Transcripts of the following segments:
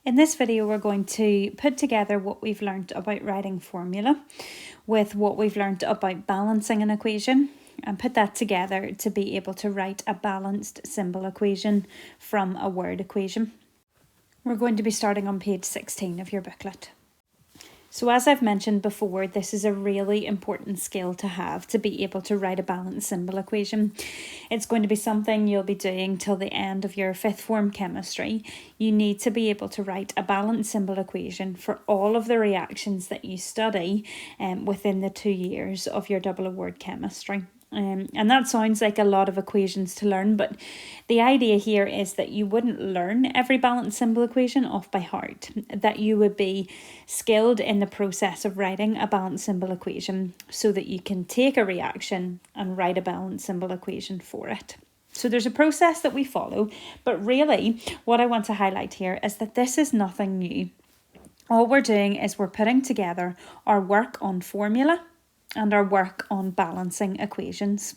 In this video, we're going to put together what we've learned about writing formula with what we've learned about balancing an equation and put that together to be able to write a balanced symbol equation from a word equation. We're going to be starting on page 16 of your booklet. So as I've mentioned before, this is a really important skill to have to be able to write a balanced symbol equation. It's going to be something you'll be doing till the end of your fifth form chemistry. You need to be able to write a balanced symbol equation for all of the reactions that you study within the 2 years of your double award chemistry. And that sounds like a lot of equations to learn, but the idea here is that you wouldn't learn every balanced symbol equation off by heart, that you would be skilled in the process of writing a balanced symbol equation so that you can take a reaction and write a balanced symbol equation for it. So there's a process that we follow, but really what I want to highlight here is that this is nothing new. All we're doing is we're putting together our work on formula and our work on balancing equations.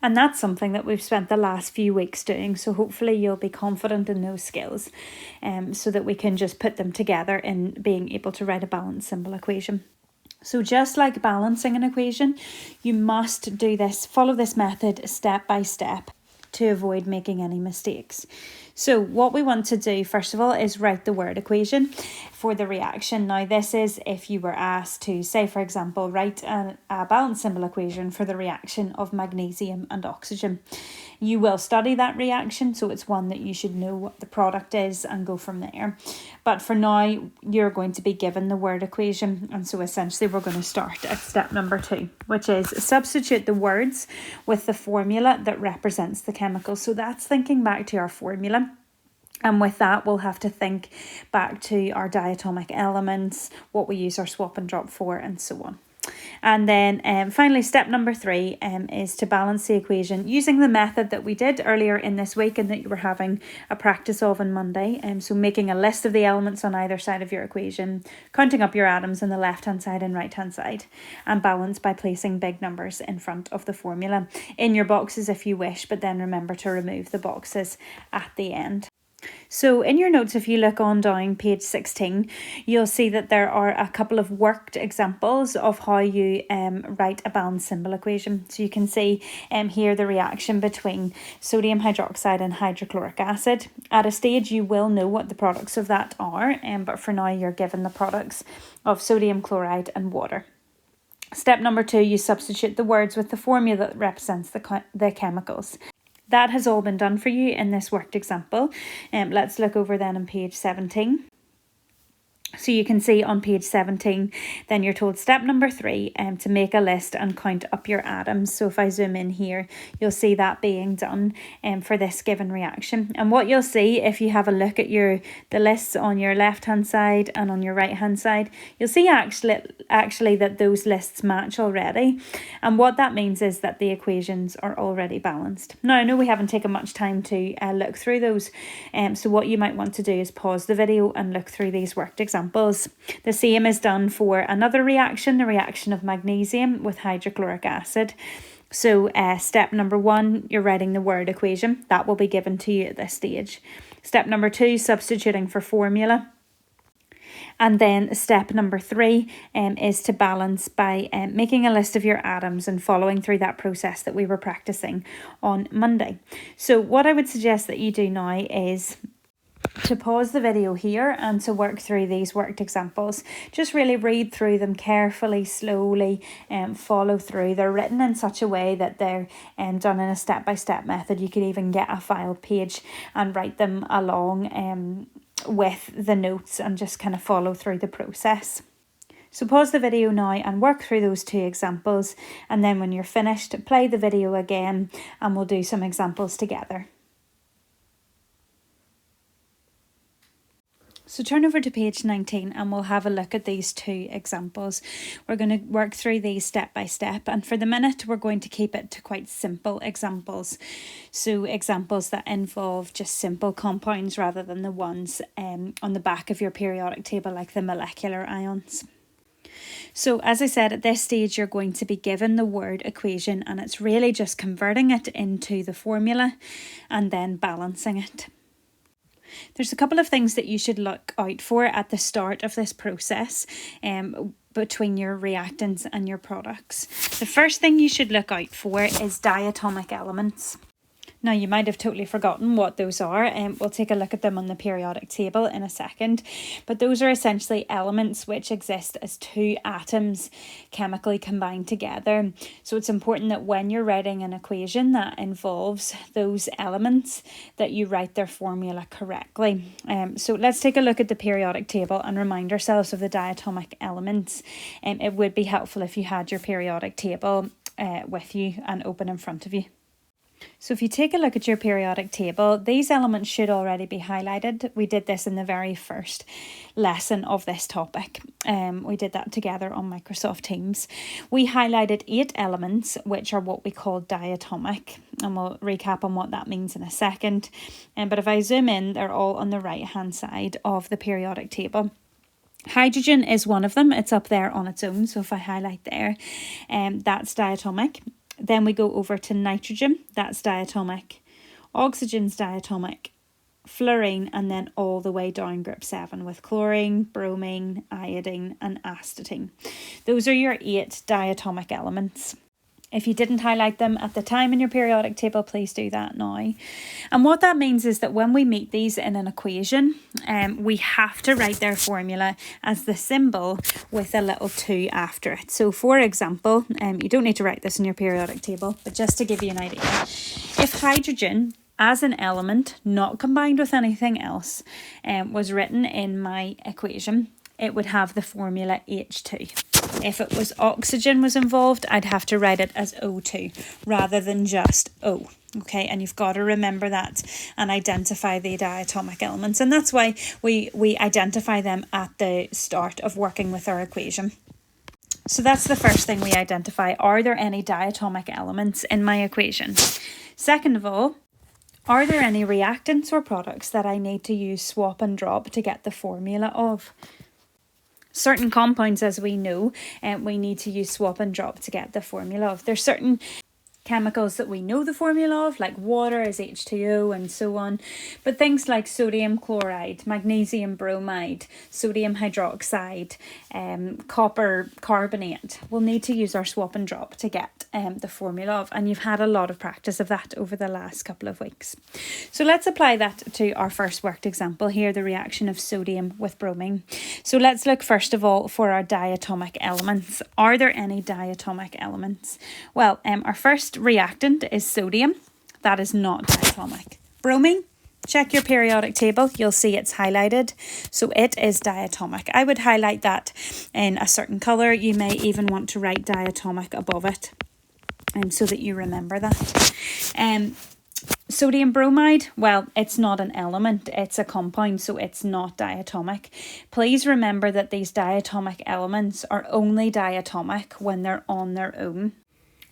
And that's something that we've spent the last few weeks doing, so hopefully you'll be confident in those skills so that we can just put them together in being able to write a balanced symbol equation. So just like balancing an equation, you must do this, follow this method step by step to avoid making any mistakes. So what we want to do first of all is write the word equation for the reaction. Now this is if you were asked to, say for example, write a balanced symbol equation for the reaction of magnesium and oxygen. You will study that reaction, so it's one that you should know what the product is and go from there. But for now, you're going to be given the word equation, and so essentially we're going to start at step number 2, which is substitute the words with the formula that represents the chemical. So that's thinking back to our formula. And with that, we'll have to think back to our diatomic elements, what we use our swap and drop for, and so on. And then finally, step number 3 is to balance the equation using the method that we did earlier in this week and that you were having a practice of on Monday. So making a list of the elements on either side of your equation, counting up your atoms on the left-hand side and right-hand side, and balance by placing big numbers in front of the formula in your boxes if you wish, but then remember to remove the boxes at the end. So in your notes, if you look on down page 16, you'll see that there are a couple of worked examples of how you write a balanced symbol equation. So you can see here the reaction between sodium hydroxide and hydrochloric acid. At a stage you will know what the products of that are, but for now you're given the products of sodium chloride and water. Step number 2, you substitute the words with the formula that represents the chemicals. That has all been done for you in this worked example. Let's look over then on page 17. So you can see on page 17, then you're told step number 3 to make a list and count up your atoms. So if I zoom in here, you'll see that being done for this given reaction. And what you'll see if you have a look at the lists on your left hand side and on your right hand side, you'll see actually that those lists match already. And what that means is that the equations are already balanced. Now I know we haven't taken much time to look through those. So what you might want to do is pause the video and look through these worked examples. The same is done for another reaction, the reaction of magnesium with hydrochloric acid. So step number 1, you're writing the word equation. That will be given to you at this stage. Step number 2, substituting for formula. And then step number 3 is to balance by making a list of your atoms and following through that process that we were practicing on Monday. So what I would suggest that you do now is to pause the video here and to work through these worked examples. Just really read through them carefully, slowly, and follow through. They're written in such a way that they're done in a step-by-step method. You could even get a file page and write them along with the notes and just kind of follow through the process. So pause the video now and work through those 2 examples, and then when you're finished, play the video again and we'll do some examples together. So turn over to page 19 and we'll have a look at these 2 examples. We're going to work through these step by step, and for the minute we're going to keep it to quite simple examples. So examples that involve just simple compounds rather than the ones on the back of your periodic table like the molecular ions. So as I said, at this stage you're going to be given the word equation, and it's really just converting it into the formula and then balancing it. There's a couple of things that you should look out for at the start of this process between your reactants and your products. The first thing you should look out for is diatomic elements. Now, you might have totally forgotten what those are, and we'll take a look at them on the periodic table in a second. But those are essentially elements which exist as two atoms chemically combined together. So it's important that when you're writing an equation that involves those elements, that you write their formula correctly. So let's take a look at the periodic table and remind ourselves of the diatomic elements. It would be helpful if you had your periodic table with you and open in front of you. So if you take a look at your periodic table, these elements should already be highlighted. We did this in the very first lesson of this topic. We did that together on Microsoft Teams. We highlighted 8 elements, which are what we call diatomic, and we'll recap on what that means in a second. But if I zoom in, they're all on the right hand side of the periodic table. Hydrogen is one of them. It's up there on its own. So if I highlight there, that's diatomic. Then we go over to nitrogen, that's diatomic, oxygen's diatomic, fluorine, and then all the way down group 7 with chlorine, bromine, iodine, and astatine. Those are your 8 diatomic elements. If you didn't highlight them at the time in your periodic table, please do that now. And what that means is that when we meet these in an equation, we have to write their formula as the symbol with a little 2 after it. So for example, you don't need to write this in your periodic table, but just to give you an idea, if hydrogen as an element, not combined with anything else, was written in my equation, it would have the formula H2. If it was oxygen was involved, I'd have to write it as O2 rather than just O. Okay, and you've got to remember that and identify the diatomic elements. And that's why we identify them at the start of working with our equation. So that's the first thing we identify. Are there any diatomic elements in my equation? Second of all, are there any reactants or products that I need to use swap and drop to get the formula of? Certain compounds, as we know, we need to use swap and drop to get the formula of. There's certain chemicals that we know the formula of, like water is H2O and so on. But things like sodium chloride, magnesium bromide, sodium hydroxide, copper carbonate, we'll need to use our swap and drop to get the formula of. And you've had a lot of practice of that over the last couple of weeks. So let's apply that to our first worked example here, the reaction of sodium with bromine. So let's look first of all for our diatomic elements. Are there any diatomic elements? Well, our first reactant is sodium. That is not diatomic. Bromine, check your periodic table. You'll see it's highlighted. So it is diatomic. I would highlight that in a certain colour. You may even want to write diatomic above it, so that you remember that. Sodium bromide, well, it's not an element, it's a compound, so it's not diatomic. Please remember that these diatomic elements are only diatomic when they're on their own.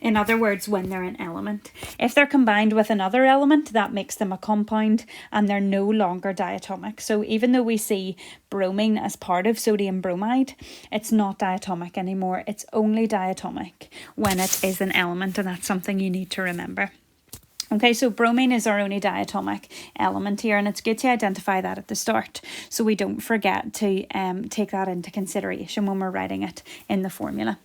In other words, when they're an element. If they're combined with another element, that makes them a compound and they're no longer diatomic. So even though we see bromine as part of sodium bromide, it's not diatomic anymore. It's only diatomic when it is an element, and that's something you need to remember. Okay, so bromine is our only diatomic element here, and it's good to identify that at the start so we don't forget to take that into consideration when we're writing it in the formula.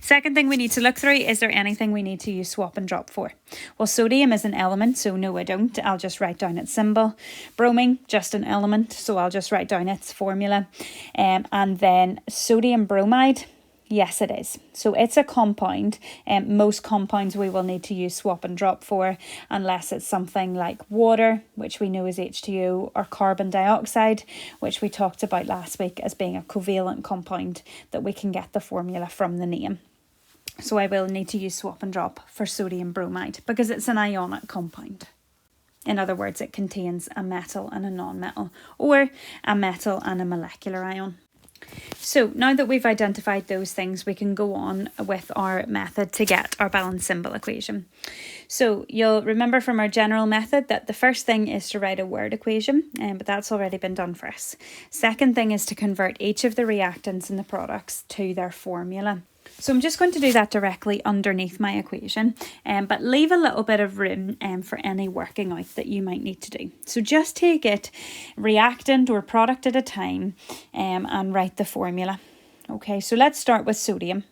Second thing we need to look through, is there anything we need to use swap and drop for? Well, sodium is an element, so no I don't. I'll just write down its symbol. Bromine, just an element, so I'll just write down its formula. And then sodium bromide, yes, it is. So it's a compound. Most compounds we will need to use swap and drop for, unless it's something like water, which we know is H2O, or carbon dioxide, which we talked about last week as being a covalent compound that we can get the formula from the name. So I will need to use swap and drop for sodium bromide because it's an ionic compound. In other words, it contains a metal and a non-metal, or a metal and a molecular ion. So now that we've identified those things, we can go on with our method to get our balance symbol equation. So you'll remember from our general method that the first thing is to write a word equation, but that's already been done for us. Second thing is to convert each of the reactants and the products to their formula. So I'm just going to do that directly underneath my equation, but leave a little bit of room for any working out that you might need to do. So just take it reactant or product at a time and write the formula. Okay, so let's start with sodium.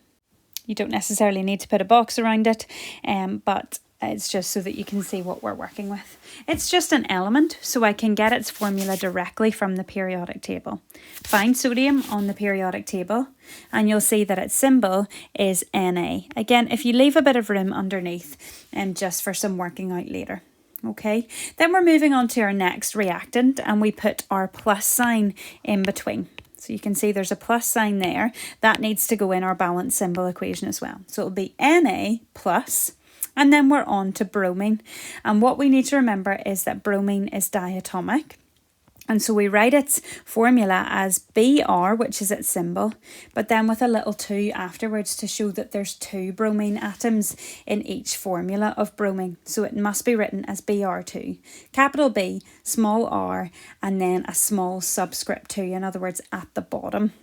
You don't necessarily need to put a box around it, but it's just so that you can see what we're working with. It's just an element, so I can get its formula directly from the periodic table. Find sodium on the periodic table, and you'll see that its symbol is Na. Again, if you leave a bit of room underneath, just for some working out later. Okay, then we're moving on to our next reactant, and we put our plus sign in between. So you can see there's a plus sign there. That needs to go in our balance symbol equation as well. So it'll be Na plus, and then we're on to bromine. And what we need to remember is that bromine is diatomic. And so we write its formula as Br, which is its symbol, but then with a little 2 afterwards to show that there's 2 bromine atoms in each formula of bromine. So it must be written as Br2, capital B, small r, and then a small subscript 2, in other words, at the bottom.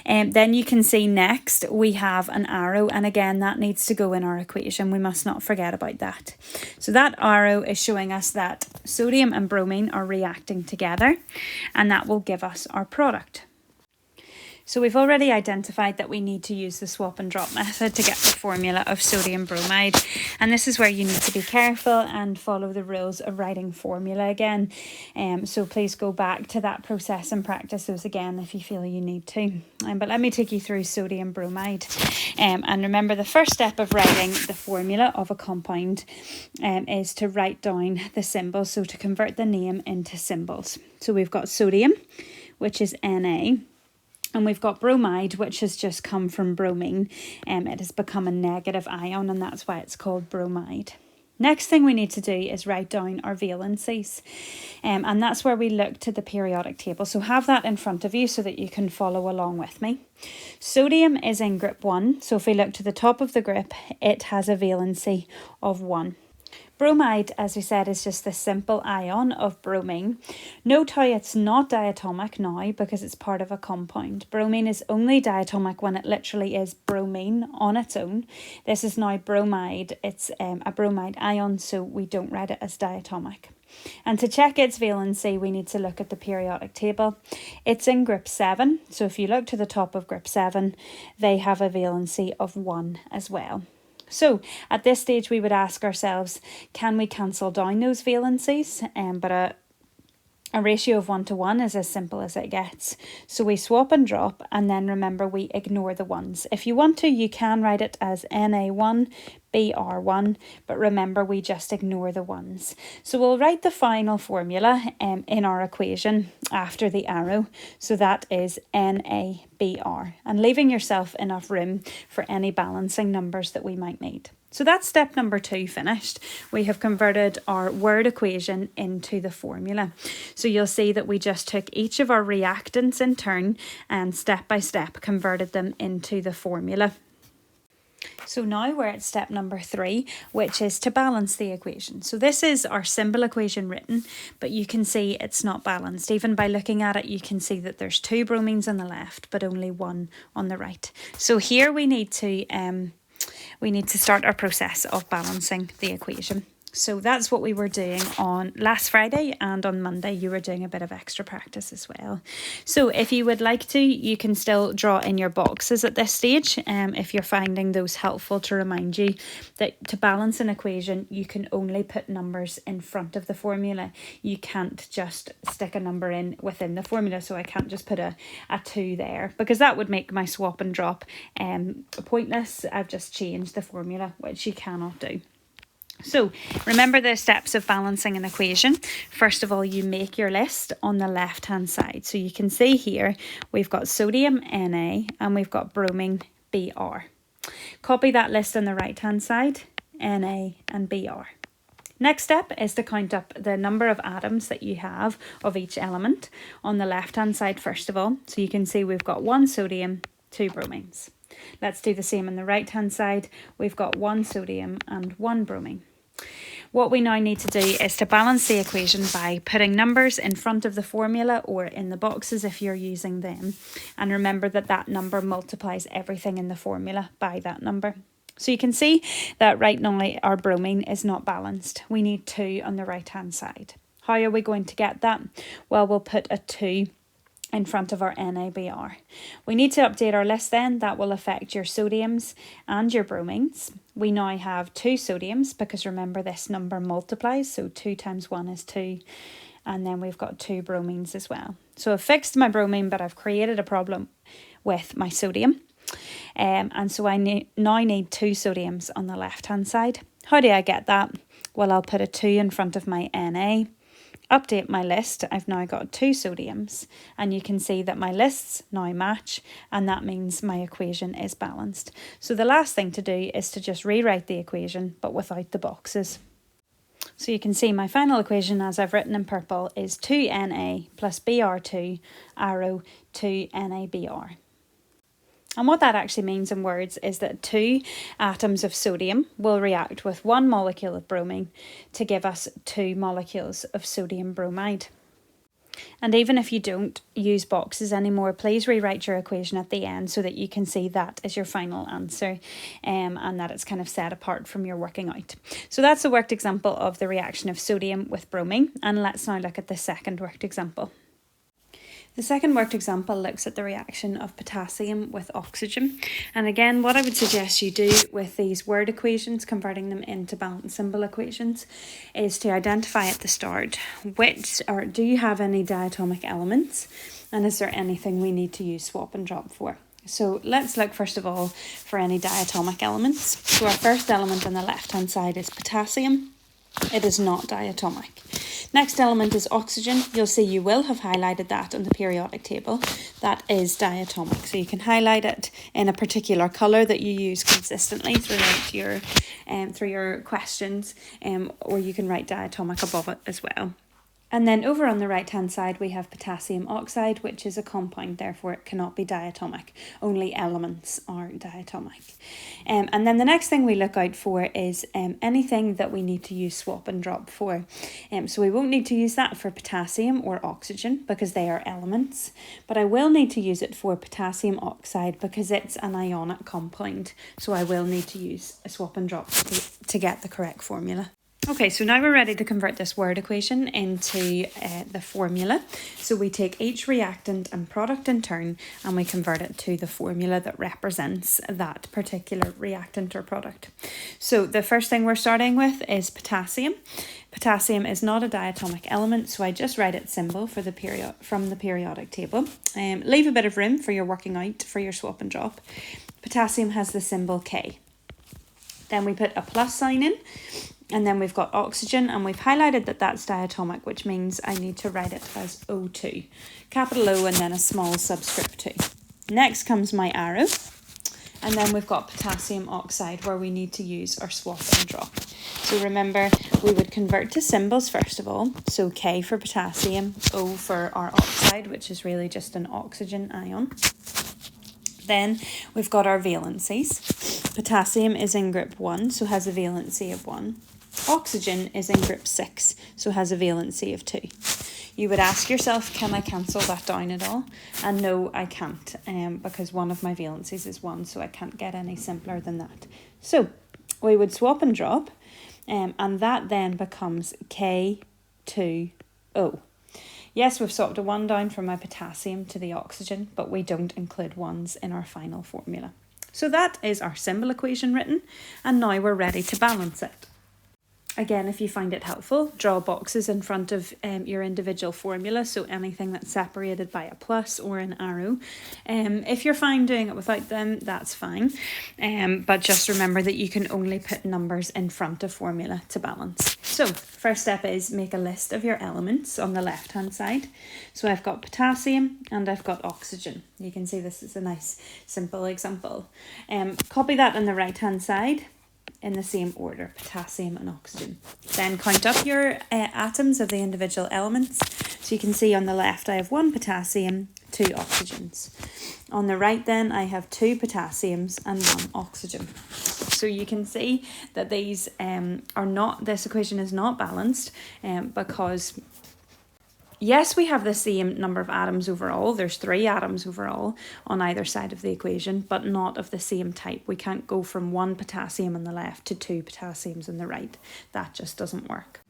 Then you can see next we have an arrow, and again that needs to go in our equation. We must not forget about that. So that arrow is showing us that sodium and bromine are reacting together, and that will give us our product. So we've already identified that we need to use the swap and drop method to get the formula of sodium bromide. And this is where you need to be careful and follow the rules of writing formula again. So please go back to that process and practice those again if you feel you need to. But let me take you through sodium bromide. And remember, the first step of writing the formula of a compound is to write down the symbols. So to convert the name into symbols. So we've got sodium, which is Na. And we've got bromide, which has just come from bromine. It has become a negative ion, and that's why it's called bromide. Next thing we need to do is write down our valencies. And that's where we look to the periodic table. So have that in front of you so that you can follow along with me. Sodium is in group 1. So if we look to the top of the group, it has a valency of 1. Bromide, as we said, is just the simple ion of bromine. Note how it's not diatomic now because it's part of a compound. Bromine is only diatomic when it literally is bromine on its own. This is now bromide. It's a bromide ion, so we don't write it as diatomic. And to check its valency, we need to look at the periodic table. It's in group 7, so if you look to the top of group 7, they have a valency of 1 as well. So at this stage we would ask ourselves, can we cancel down those valencies? But a ratio of 1 to 1 is as simple as it gets. So we swap and drop, and then remember we ignore the ones. If you want to, you can write it as Na1, Br1, but remember we just ignore the ones. So we'll write the final formula in our equation after the arrow. So that is NaBr, and leaving yourself enough room for any balancing numbers that we might need. So that's step number 2 finished. We have converted our word equation into the formula. So you'll see that we just took each of our reactants in turn and step by step converted them into the formula. So now we're at step number 3, which is to balance the equation. So this is our symbol equation written, but you can see it's not balanced. Even by looking at it, you can see that there's 2 bromines on the left, but only 1 on the right. So here we need to start our process of balancing the equation. So that's what we were doing on last Friday, and on Monday you were doing a bit of extra practice as well. So if you would like to, you can still draw in your boxes at this stage if you're finding those helpful, to remind you that to balance an equation you can only put numbers in front of the formula. You can't just stick a number in within the formula, so I can't just put a 2 there because that would make my swap and drop pointless. I've just changed the formula, which you cannot do. So remember the steps of balancing an equation. First of all, you make your list on the left hand side. So you can see here we've got sodium Na and we've got bromine Br. Copy that list on the right hand side, Na and Br. Next step is to count up the number of atoms that you have of each element on the left hand side first of all. So you can see we've got 1 sodium, 2 bromines. Let's do the same on the right hand side. We've got 1 sodium and 1 bromine. What we now need to do is to balance the equation by putting numbers in front of the formula or in the boxes if you're using them. And remember that that number multiplies everything in the formula by that number. So you can see that right now our bromine is not balanced. We need 2 on the right hand side. How are we going to get that? Well, we'll put a 2 in front of our NaBr. We need to update our list then. That will affect your sodiums and your bromines. We now have 2 sodiums because remember this number multiplies, so 2 times 1 is 2, and then we've got 2 bromines as well. So I've fixed my bromine, but I've created a problem with my sodium, and so I now need 2 sodiums on the left hand side. How do I get that? Well, I'll put a 2 in front of my Na. Update my list. I've now got 2 sodiums, and you can see that my lists now match, and that means my equation is balanced. So the last thing to do is to just rewrite the equation but without the boxes. So you can see my final equation, as I've written in purple, is 2Na plus Br2 arrow 2 NaBr. And what that actually means in words is that 2 atoms of sodium will react with 1 molecule of bromine to give us 2 molecules of sodium bromide. And even if you don't use boxes anymore, please rewrite your equation at the end so that you can see that as your final answer, and that it's kind of set apart from your working out. So that's a worked example of the reaction of sodium with bromine, and let's now look at the second worked example. The second worked example looks at the reaction of potassium with oxygen. And again, what I would suggest you do with these word equations, converting them into balance symbol equations, is to identify at the start do you have any diatomic elements, and is there anything we need to use swap and drop for? So let's look first of all for any diatomic elements. So our first element on the left hand side is potassium. It is not diatomic. Next element is oxygen. You'll see you will have highlighted that on the periodic table. That is diatomic. So you can highlight it in a particular colour that you use consistently throughout through your questions, or you can write diatomic above it as well. And then over on the right hand side we have potassium oxide, which is a compound, therefore it cannot be diatomic. Only elements are diatomic. And then the next thing we look out for is anything that we need to use swap and drop for. So we won't need to use that for potassium or oxygen because they are elements, but I will need to use it for potassium oxide because it's an ionic compound. So I will need to use a swap and drop to get the correct formula. Okay, so now we're ready to convert this word equation into the formula. So we take each reactant and product in turn and we convert it to the formula that represents that particular reactant or product. So the first thing we're starting with is potassium. Potassium is not a diatomic element, so I just write its symbol for from the periodic table. Leave a bit of room for your working out for your swap and drop. Potassium has the symbol K. Then we put a plus sign in. And then we've got oxygen, and we've highlighted that that's diatomic, which means I need to write it as O2. Capital O and then a small subscript 2. Next comes my arrow. And then we've got potassium oxide where we need to use our swap and drop. So remember, we would convert to symbols first of all. So K for potassium, O for our oxide, which is really just an oxygen ion. Then we've got our valencies. Potassium is in group 1, so has a valency of 1. Oxygen is in group 6, so has a valency of 2. You would ask yourself, can I cancel that down at all? And no, I can't, because one of my valencies is 1, so I can't get any simpler than that. So we would swap and drop, and that then becomes K2O. Yes, we've swapped a 1 down from my potassium to the oxygen, but we don't include 1s in our final formula. So that is our symbol equation written, and now we're ready to balance it. Again, if you find it helpful, draw boxes in front of your individual formula, so anything that's separated by a plus or an arrow. If you're fine doing it without them, that's fine. But just remember that you can only put numbers in front of formula to balance. So first step is make a list of your elements on the left hand side. So I've got potassium and I've got oxygen. You can see this is a nice simple example. Copy that on the right hand side in the same order, potassium and oxygen. Then count up your atoms of the individual elements. So you can see on the left I have 1 potassium, 2 oxygens. On the right then I have 2 potassiums and 1 oxygen. So you can see that these this equation is not balanced because yes, we have the same number of atoms overall. There's 3 atoms overall on either side of the equation, but not of the same type. We can't go from 1 potassium on the left to 2 potassiums on the right. That just doesn't work.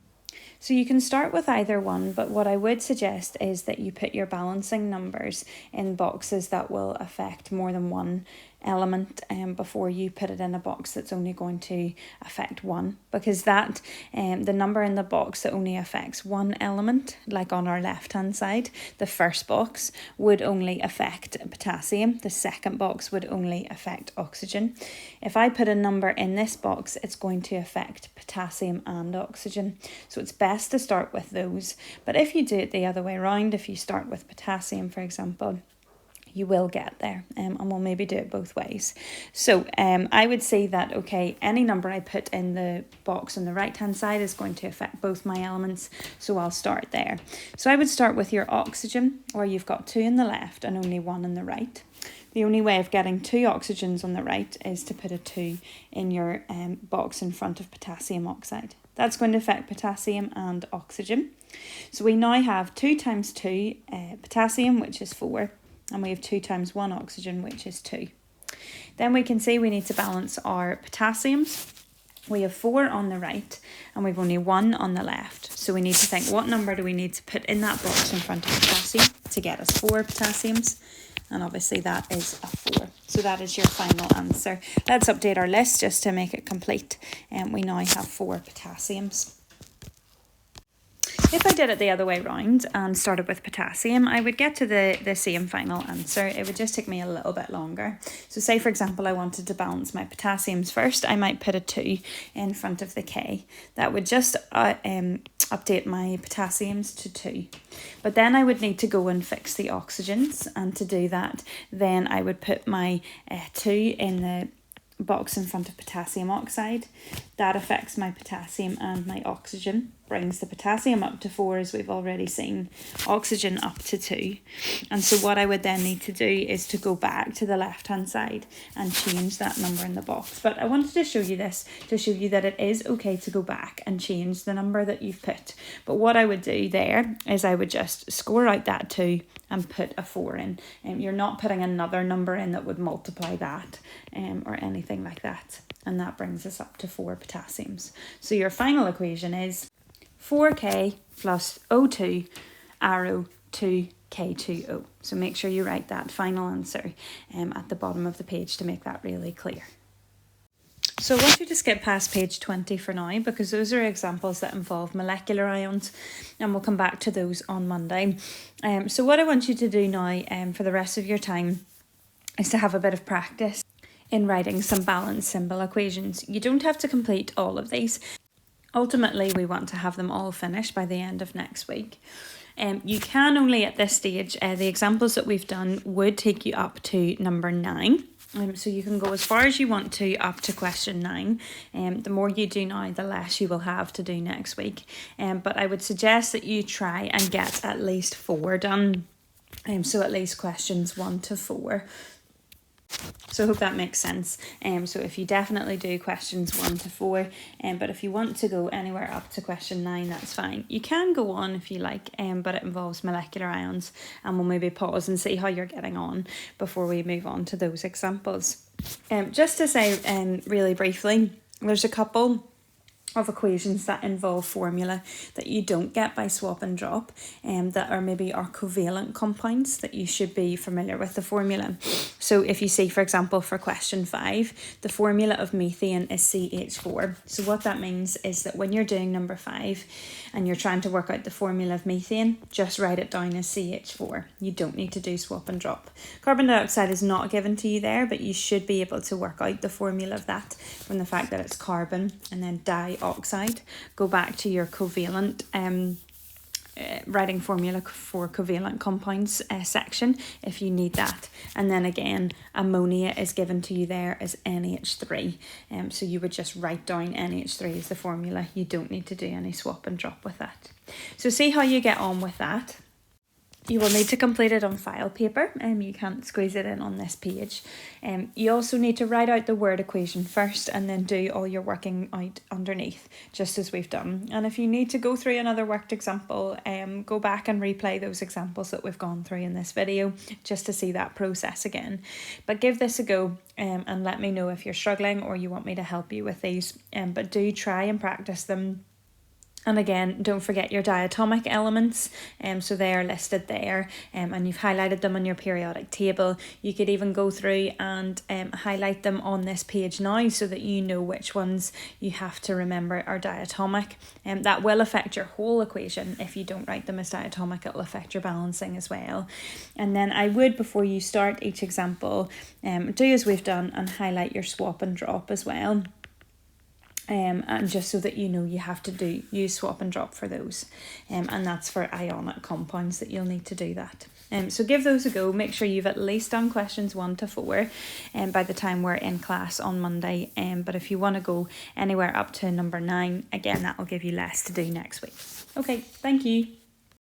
So you can start with either one, but what I would suggest is that you put your balancing numbers in boxes that will affect more than one element before you put it in a box that's only going to affect one, because that the number in the box that only affects one element, like on our left hand side, the first box would only affect potassium, the second box would only affect oxygen. If I put a number in this box, it's going to affect potassium and oxygen, so it's best to start with those. But if you do it the other way around, if you start with potassium, for example, you will get there, and we'll maybe do it both ways. So I would say that, okay, any number I put in the box on the right hand side is going to affect both my elements, so I'll start there. So I would start with your oxygen, where you've got 2 on the left and only 1 on the right. The only way of getting 2 oxygens on the right is to put a 2 in your box in front of potassium oxide. That's going to affect potassium and oxygen. So we now have 2 times 2 potassium, which is 4, and we have 2 times 1 oxygen, which is 2. Then we can see we need to balance our potassiums. We have 4 on the right and we've only 1 on the left. So we need to think, what number do we need to put in that box in front of potassium to get us 4 potassiums? And obviously that is a 4. So that is your final answer. Let's update our list just to make it complete. And we now have 4 potassiums. If I did it the other way round and started with potassium, I would get to the same final answer. It would just take me a little bit longer. So say, for example, I wanted to balance my potassiums first, I might put a 2 in front of the K. That would just update my potassiums to 2. But then I would need to go and fix the oxygens, and to do that, then I would put my 2 in the box in front of potassium oxide. That affects my potassium and my oxygen, brings the potassium up to 4, as we've already seen, oxygen up to 2. And so what I would then need to do is to go back to the left hand side and change that number in the box. But I wanted to show you this to show you that it is okay to go back and change the number that you've put. But what I would do there is I would just score out that 2 and put a 4 in. You're not putting another number in that would multiply that or anything like that. And that brings us up to 4 potassiums. So your final equation is 4K plus O2 arrow 2K2O. So make sure you write that final answer at the bottom of the page to make that really clear. So I want you to skip past page 20 for now, because those are examples that involve molecular ions, and we'll come back to those on Monday. So what I want you to do now for the rest of your time is to have a bit of practice in writing some balanced symbol equations. You don't have to complete all of these. Ultimately, we want to have them all finished by the end of next week. You can only at this stage, the examples that we've done would take you up to number 9. So you can go as far as you want to up to question 9. The more you do now, the less you will have to do next week. But I would suggest that you try and get at least 4 done. So at least questions 1 to 4. So I hope that makes sense. So if you definitely do questions 1 to 4, but if you want to go anywhere up to question 9, that's fine. You can go on if you like, but it involves molecular ions, and we'll maybe pause and see how you're getting on before we move on to those examples. Just to say really briefly, there's a couple of equations that involve formula that you don't get by swap and drop, that are maybe our covalent compounds that you should be familiar with the formula. So if you see, for example, for question 5, the formula of methane is CH4. So what that means is that when you're doing number 5 and you're trying to work out the formula of methane, just write it down as CH4. You don't need to do swap and drop. Carbon dioxide is not given to you there, but you should be able to work out the formula of that from the fact that it's carbon and then dioxide. Go back to your covalent writing formula for covalent compounds section if you need that. And then again, ammonia is given to you there as NH3. So you would just write down NH3 as the formula. You don't need to do any swap and drop with that. So see how you get on with that. You will need to complete it on file paper, and you can't squeeze it in on this page. You also need to write out the word equation first and then do all your working out underneath, just as we've done. And if you need to go through another worked example, go back and replay those examples that we've gone through in this video, just to see that process again. But give this a go, and let me know if you're struggling or you want me to help you with these. But do try and practice them. And again, don't forget your diatomic elements, so they are listed there, and you've highlighted them on your periodic table. You could even go through and highlight them on this page now, so that you know which ones you have to remember are diatomic. That will affect your whole equation. If you don't write them as diatomic, it will affect your balancing as well. And then I would, before you start each example, do as we've done and highlight your swap and drop as well. And just so that you know you have to use swap and drop for those, and that's for ionic compounds that you'll need to do that. So give those a go. Make sure you've at least done questions 1 to 4 by the time we're in class on Monday. But if you want to go anywhere up to number 9, again, that will give you less to do next week. Okay, thank you.